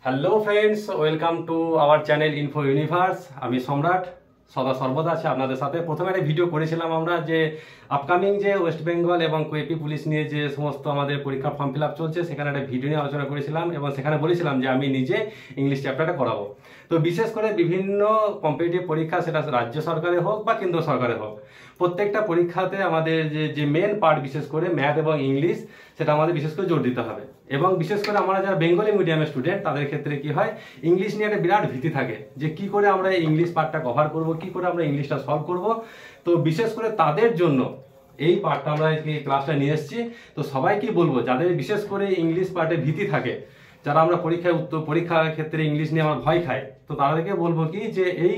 Hello friends, welcome to our channel info universe. আমি সম্রাট সদা সর্বদা আছে আপনাদের সাথে। প্রথমে একটা ভিডিও করেছিলাম আমরা যে আপকামিং যে ওয়েস্ট বেঙ্গল এবং কুয়েপি পুলিশ নিয়ে যে সমস্ত আমাদের পরীক্ষার ফর্ম ফিল আপ চলছে, সেখানে একটা ভিডিও নিয়ে আলোচনা করেছিলাম এবং সেখানে বলেছিলাম যে আমি নিজে ইংলিশ চ্যাপ্টারটা করাবো। তো বিশেষ করে বিভিন্ন কম্পিটিটিভ পরীক্ষা, সেটা রাজ্য সরকারে হোক বা কেন্দ্র সরকারে হোক, প্রত্যেকটা পরীক্ষাতে আমাদের যে মেন পার্ট বিশেষ করে ম্যাথ এবং ইংলিশ, সেটা আমাদের বিশেষ করে জোর দিতে হবে। এবং বিশেষ করে আমরা যারা বেঙ্গলি মিডিয়ামের স্টুডেন্ট, তাদের ক্ষেত্রে কি হয়, ইংলিশ নিয়ে একটা বিরাট ভীতি থাকে যে কি করে আমরা ইংলিশ পার্টটা কভার করব, কি করে আমরা ইংলিশটা সলভ করব। তো বিশেষ করে তাদের জন্য এই পার্টটা আমরা এই ক্লাসটা নিয়ে এসেছি। তো সবাইকে বলবো, যাদের বিশেষ করে ইংলিশ পার্টে ভীতি থাকে, যারা আমরা পরীক্ষার ক্ষেত্রে ইংলিশ নিয়ে আমরা ভয় খাই, তো তাদেরকে বলবো কি যে এই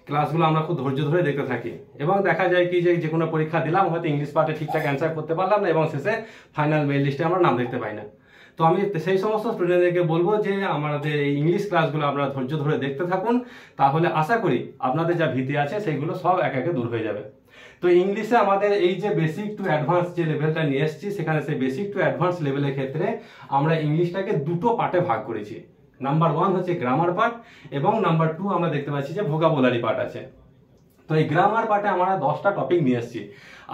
ক্লাসগুলো আমরা খুব ধৈর্য ধরে দেখতে থাকি। এবং দেখা যায় কি যে কোনো পরীক্ষা দিলাম, হয়তো ইংলিশ পার্টে ঠিকঠাক অ্যান্সার করতে পারলাম না এবং শেষে ফাইনাল মেইল লিস্টে আমরা নাম দেখতে পাই না। তো আমি সেই সমস্ত স্টুডেন্টদেরকে বলবো যে আমাদের এই ইংলিশ ক্লাসগুলো আপনারা ধৈর্য ধরে দেখতে থাকুন, তাহলে আশা করি আপনাদের যা ভীতি আছে সেইগুলো সব একে একে দূর হয়ে যাবে। তো ইংলিশে আমাদের এই যে বেসিক টু অ্যাডভান্স যে লেভেলটা নিয়ে এসেছি, সেখানে সেই বেসিক টু অ্যাডভান্স লেভেলের ক্ষেত্রে আমরা ইংলিশটাকে দুটো পার্টে ভাগ করেছি। নাম্বার 1 হচ্ছে গ্রামার পার্ট এবং নাম্বার 2 আমরা দেখতে পাচ্ছি যে ভোকাবুলারি পার্ট আছে। তো এই গ্রামার পার্টে আমরা 10টা টপিক নিয়ে এসেছি।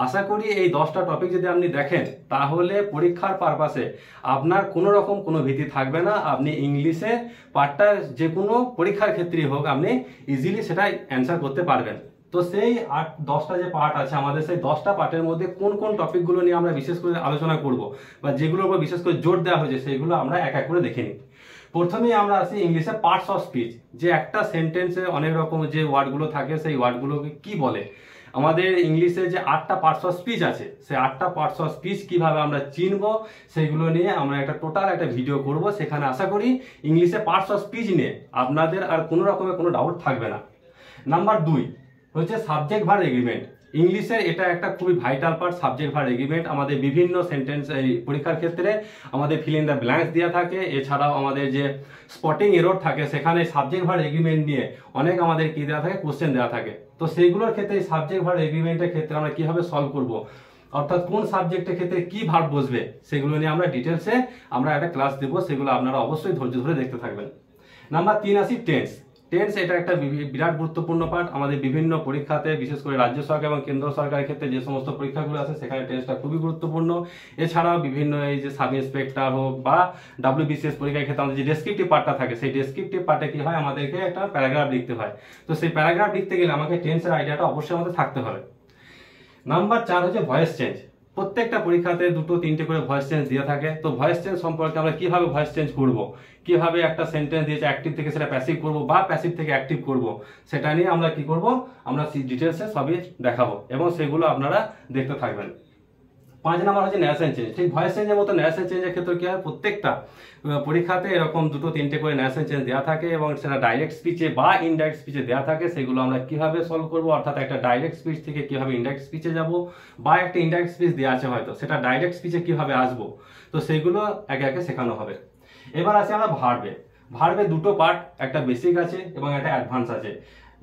আশা করি এই 10টা টপিক যদি আপনি দেখেন, তাহলে পরীক্ষার পারপাসে আপনার কোনো রকম কোনো ভীতি থাকবে না। আপনি ইংলিশে পার্টটা যে কোনো পরীক্ষার ক্ষেত্রেই হোক, আপনি ইজিলি সেটা অ্যান্সার করতে পারবেন। তো সেই 10টা যে পার্ট আছে আমাদের, সেই 10টা পার্টের মধ্যে কোন কোন টপিকগুলো নিয়ে আমরা বিশেষ করে আলোচনা করব বা যেগুলোর উপর বিশেষ করে জোর দেওয়া হয়েছে, সেগুলো আমরা এক এক করে দেখে নিই। প্রথমেই আমরা আসি ইংলিশে পার্টস অফ স্পিচ। যে একটা সেন্টেন্সে অনেক রকম যে ওয়ার্ডগুলো থাকে, সেই ওয়ার্ডগুলোকে কি বলে। আমাদের ইংলিশে যে 8টা পার্টস অফ স্পিচ আছে, সেই 8টা পার্টস অফ স্পিচ কিভাবে আমরা চিনবো, সেইগুলো নিয়ে আমরা টোটাল একটা ভিডিও করব। সেখানে আশা করি ইংলিশে পার্টস অফ স্পিচ নিয়ে আপনাদের আর কোনো রকমের কোনো ডাউট থাকবে না। নাম্বার 2 হচ্ছে সাবজেক্ট ভার্ব এগ্রিমেন্ট। ইংলিশের এটা একটা খুবই vital part, subject verb agreement. আমাদের বিভিন্ন সেন্টেন্স এই পরীক্ষার ক্ষেত্রে আমাদের ফিল ইন দ্য ব্ল্যাঙ্কস দেওয়া থাকে। এছাড়াও আমাদের যে স্পটিং এরর থাকে, সেখানে সাবজেক্ট ভার্ব এগ্রিমেন্ট নিয়ে অনেক আমাদের কি দেওয়া থাকে, কোশ্চেন দেওয়া থাকে। তো সেইগুলোর ক্ষেত্রে সাবজেক্ট ভার্ব এগ্রিমেন্টের ক্ষেত্রে আমরা কিভাবে সলভ করব, অর্থাৎ কোন সাবজেক্টের ক্ষেত্রে কি ভার্ব বসবে, সেগুলো নিয়ে আমরা ডিটেলসে আমরা একটা ক্লাস দেবো। সেগুলো আপনারা অবশ্যই ধৈর্য ধরে দেখতে থাকবেন। নাম্বার 3 আসি টেন্স। টেন্স এটা একটা বিরাট গুরুত্বপূর্ণ পার্ট। আমাদের বিভিন্ন পরীক্ষাতে, বিশেষ করে রাজ্য সরকার এবং কেন্দ্র সরকারের ক্ষেত্রে যে সমস্ত পরীক্ষাগুলো আছে, সেখানে টেন্সটা খুবই গুরুত্বপূর্ণ। এছাড়াও বিভিন্ন এই যে সাব ইন্সপেক্টর হোক বা WBCS পরীক্ষার ক্ষেত্রে আমাদের যে ডেসক্রিপটিভ পার্টটা থাকে, সেই ডেসক্রিপটিভ পার্টে কি হয়, আমাদেরকে একটা প্যারাগ্রাফ লিখতে হয়। তো সেই প্যারাগ্রাফ লিখতে গেলে আমাকে টেন্সের আইডিয়াটা অবশ্যই আমাদের থাকতে হবে। নাম্বার 4 হচ্ছে ভয়েস চেঞ্জ। প্রত্যেকটা পরীক্ষাতে 2-3টে করে ভয়েস চেঞ্জ দিয়ে থাকে। তো ভয়েস চেঞ্জ সম্পর্কে আমরা কিভাবে ভয়েস চেঞ্জ করব, কিভাবে একটা সেন্টেন্স দিয়েছে অ্যাক্টিভ থেকে সেটা প্যাসিভ করব বা প্যাসিভ থেকে অ্যাক্টিভ করব, সেটা নিয়ে আমরা কি করব, আমরা ডিটেলসে সবই দেখাবো এবং সেগুলো আপনারা দেখতে থাকবেন। 5 নাম্বার হচ্ছে ন্যারেশন চেঞ্জ। ঠিক ভয়েস চেঞ্জের মতো ন্যারেশন চেঞ্জের ক্ষেত্রে কি হয়, প্রত্যেকটা পরীক্ষাতে এরকম 2-3টে করে ন্যারেশন চেঞ্জ দেওয়া থাকে এবং সেটা ডাইরেক্ট স্পিচে বা ইনডাইরেক্ট স্পিচে দেওয়া থাকে। সেগুলো আমরা কিভাবে সলভ করব, অর্থাৎ একটা ডাইরেক্ট স্পিচ থেকে কিভাবে ইনডাইরেক্ট স্পিচে যাব, বা একটা ইনডাইরেক্ট স্পিচ দেওয়া আছে হয়তো, সেটা ডাইরেক্ট স্পিচে কিভাবে আসবো, তো সেগুলো একে একে শেখানো হবে। এবার আসি আমরা ভার্বে। ভার্বে 2টো পার্ট, একটা বেসিক আছে এবং একটা অ্যাডভান্স আছে।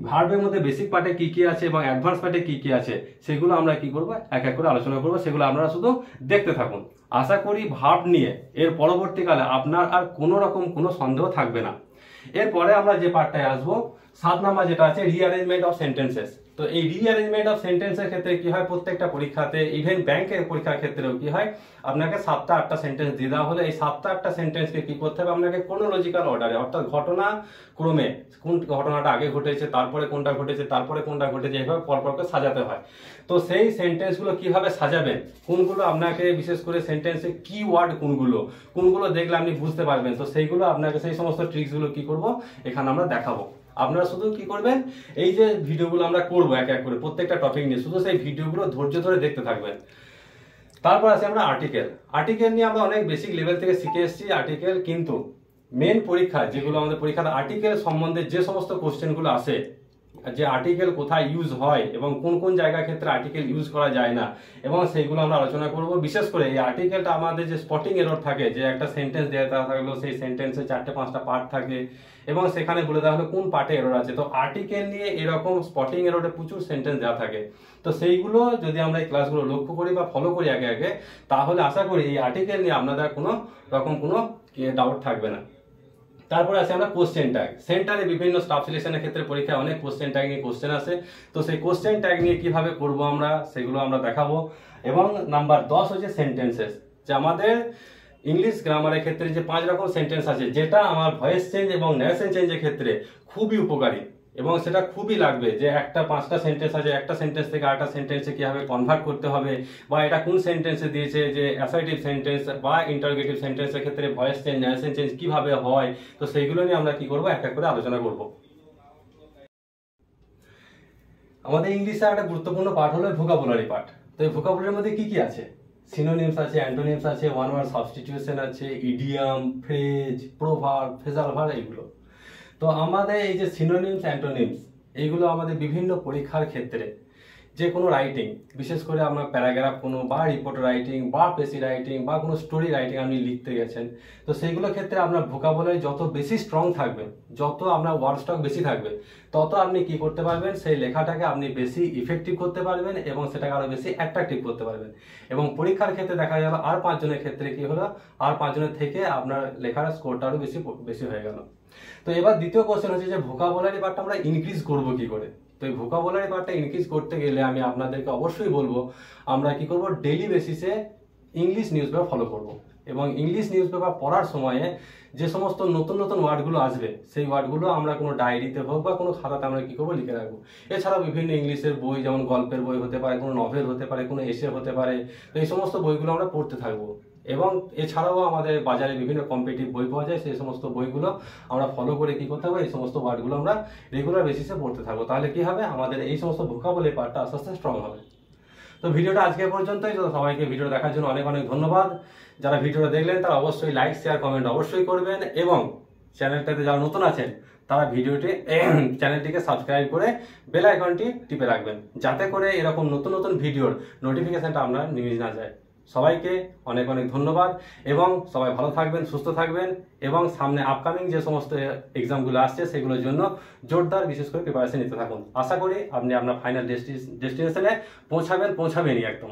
ভার্বের মধ্যে বেসিক পার্টে কি কি আছে এবং অ্যাডভান্স পার্টে কি কি আছে, সেগুলো আমরা কি করব, এক এক করে আলোচনা করব। সেগুলো আপনারা শুধু দেখতে থাকুন। আশা করি ভার্ব নিয়ে এর পরবর্তীকালে আপনার আর কোনো রকম কোনো সন্দেহ থাকবে না। এরপরে আমরা যে পার্টটায় আসবো, 7 নাম্বার যেটা আছে রিঅ্যারেঞ্জমেন্ট অফ সেন্টেন্সেস। তো এই রিঅ্যারেঞ্জমেন্ট অফ সেন্টেন্সের ক্ষেত্রে কি হয়, প্রত্যেকটা পরীক্ষাতে, ইভেন ব্যাংকের পরীক্ষার ক্ষেত্রেও কি হয়, আপনাকে 7টা-8টা সেন্টেন্স দিয়ে দেওয়া হলে এই 7টা-8টা সেন্টেন্সকে কি করতে হবে, আপনাকে ক্রোনোলজিক্যাল অর্ডারে, অর্থাৎ ঘটনা ক্রমে, কোন ঘটনাটা আগে ঘটেছে, তারপরে কোনটা ঘটেছে, তারপরে কোনটা ঘটেছে, এইভাবে পরপর করে সাজাতে হয়। তো সেই সেন্টেন্সগুলো কিভাবে সাজাবেন, কোনগুলো আপনাকে বিশেষ করে সেন্টেন্সে কি ওয়ার্ড কোনগুলো দেখলে আপনি বুঝতে পারবেন, তো সেইগুলো আপনাকে, সেই সমস্ত ট্রিক্সগুলো কি করব, এখানে আমরা দেখাবো। আপনারা শুধু কি করবেন, এই যে ভিডিওগুলো আমরা করবো এক এক করে প্রত্যেকটা টপিক নিয়ে, শুধু সেই ভিডিওগুলো ধৈর্য ধরে দেখতে থাকবেন। তারপর আছে আমরা আর্টিকেল। আর্টিকেল নিয়ে আমরা অনেক বেসিক লেভেল থেকে শিখে এসেছি আর্টিকেল, কিন্তু মেন পরীক্ষা যেগুলো আমাদের পরীক্ষাতে আর্টিকেল সম্বন্ধে যে সমস্ত কোশ্চেনগুলো আসে, যে আর্টিকেল কোথায় ইউজ হয় এবং কোন কোন জায়গার ক্ষেত্রে আর্টিকেল ইউজ করা যায় না, এবং সেইগুলো আমরা আলোচনা করব। বিশেষ করে এই আর্টিকেলটা আমাদের যে স্পটিং এরর থাকে, যে একটা সেন্টেন্স দেওয়া থাকলো, সেই সেন্টেন্সে 4-5টা পার্ট থাকে এবং সেখানে বলে দেওয়া হলো কোন পার্টে এরর আছে। তো আর্টিকেল নিয়ে এরকম স্পটিং এররে প্রচুর সেন্টেন্স দেওয়া থাকে। তো সেইগুলো যদি আমরা এই ক্লাসগুলো লক্ষ্য করি বা ফলো করি আগে আগে, তাহলে আশা করি এই আর্টিকেল নিয়ে আপনাদের কোনো রকম কোনো ডাউট থাকবে না। তারপরে আছে আমরা কোশ্চেন ট্যাগ। সেন্টারে বিভিন্ন স্টাফ সিলেকশনের ক্ষেত্রে পরীক্ষায় অনেক কোশ্চেন ট্যাগ নিয়ে কোশ্চেন আসে, তো সেই কোশ্চেন ট্যাগ নিয়ে কিভাবে করব আমরা সেগুলো আমরা দেখাবো। এবং নাম্বার 10 হচ্ছে সেন্টেন্সেস, যে আমাদের ইংলিশ গ্রামারের ক্ষেত্রে যে 5 রকম সেন্টেন্স আছে, যেটা আমার ভয়েস চেঞ্জ এবং ন্যারেশন চেঞ্জের ক্ষেত্রে খুবই উপকারী এবং সেটা খুবই লাগবে। যে একটা 5টা সেন্টেন্স আছে, একটা সেন্টেন্স থেকে আরেকটা সেন্টেন্সে কিভাবে কনভার্ট করতে হবে, বা এটা কোন সেন্টেন্সে দিয়েছে, যে অ্যাসার্টিভ সেন্টেন্স বা ইন্টারোগেটিভ সেন্টেন্সের ক্ষেত্রে ভয়েস চেঞ্জ ন্যারেশন চেঞ্জ কিভাবে হয়, তো সেইগুলো নিয়ে আমরা কি করব, এক এক করে আলোচনা করব। আমাদের ইংলিশে একটা গুরুত্বপূর্ণ পার্ট হলো ভোকাবুলারি পার্ট। তো এই ভোকাবুলারির মধ্যে কি কি আছে? সিনোনিমস আছে, অ্যান্টোনিমস আছে, ওয়ান ওয়ার্ড সাবস্টিটিউশন আছে, idiom, phrase, proverb, phrasal verb, এইগুলো। তো আমাদের এই যে সিনোনিমস, অ্যান্টোনিমস, এইগুলো আমাদের বিভিন্ন পরীক্ষার ক্ষেত্রে যে কোনো রাইটিং, বিশেষ করে আপনার প্যারাগ্রাফ কোনো বা রিপোর্ট রাইটিং বা পেসি রাইটিং বা কোনো স্টোরি রাইটিং আপনি লিখতে গেছেন, তো সেইগুলোর ক্ষেত্রে আপনার ভোকাবুলারি যত বেশি স্ট্রং থাকবে, যত আপনার ওয়ার্ড স্টক বেশি থাকবে, তত আপনি কি করতে পারবেন, সেই লেখাটাকে আপনি বেশি ইফেক্টিভ করতে পারবেন এবং সেটাকে আরো বেশি অ্যাট্রাকটিভ করতে পারবেন। এবং পরীক্ষার ক্ষেত্রে দেখা গেল আর 5 জনের ক্ষেত্রে কি হলো, আর 5 জনের থেকে আপনার লেখার স্কোরটা আরো বেশি হয়ে গেল। তো এবার দ্বিতীয় কোশ্চেন হচ্ছে যে ভোকাবুলারি পার্টটা আমরা ইনক্রিজ করব কি করে। তো এই ভোকাবুলারি পার্টটা ইনক্রিজ করতে গেলে আমি আপনাদেরকে অবশ্যই বলবো, আমরা কি করব, ডেইলি বেসিসে ইংলিশ নিউজ পেপার ফলো করব। এবং ইংলিশ নিউজ পেপার পড়ার সময়ে যে সমস্ত নতুন নতুন ওয়ার্ডগুলো আসবে, সেই ওয়ার্ডগুলো আমরা কোনো ডায়েরিতে হোক বা কোনো খাতাতে আমরা কি করবো, লিখে রাখবো। এছাড়াও বিভিন্ন ইংলিশের বই, যেমন গল্পের বই হতে পারে, কোনো নভেল হতে পারে, কোনো এসে হতে পারে, তো এই সমস্ত বইগুলো আমরা পড়তে থাকবো। এবং এছাড়াও আমাদের বাজারে বিভিন্ন কম্পিটিটিভ বই পাওয়া যায়, সেই সমস্ত বইগুলো আমরা ফলো করে কি করতে হবে, এই সমস্ত ওয়ার্ডগুলো আমরা রেগুলার বেসিসে পড়তে থাকবো। তাহলে কি হবে, আমাদের এই সমস্ত ভোকাবুলারি পার্টটা আস্তে আস্তে স্ট্রং হবে। তো ভিডিওটা আজকে পর্যন্তই। তো সবাইকে ভিডিও দেখার জন্য অনেক অনেক ধন্যবাদ। যারা ভিডিওটা দেখলেন তারা অবশ্যই লাইক, শেয়ার, কমেন্ট অবশ্যই করবেন, এবং চ্যানেলটাতে যারা নতুন আছেন তারা চ্যানেলটিকে সাবস্ক্রাইব করে বেল আইকনটি টিপে রাখবেন, যাতে করে এরকম নতুন নতুন ভিডিওর নোটিফিকেশনটা আপনার মিস না যায়। সবাইকে অনেক অনেক ধন্যবাদ, এবং সবাই ভালো থাকবেন, সুস্থ থাকবেন, এবং সামনে আপকামিং যে সমস্ত এক্সামগুলো আসছে সেগুলোর জন্য জোরদার বিশেষ করে প্রিপারেশন নিতে থাকুন। আশা করি আপনি আপনার ফাইনাল ডেস্টিনেশনে পৌঁছাবেনই একদম।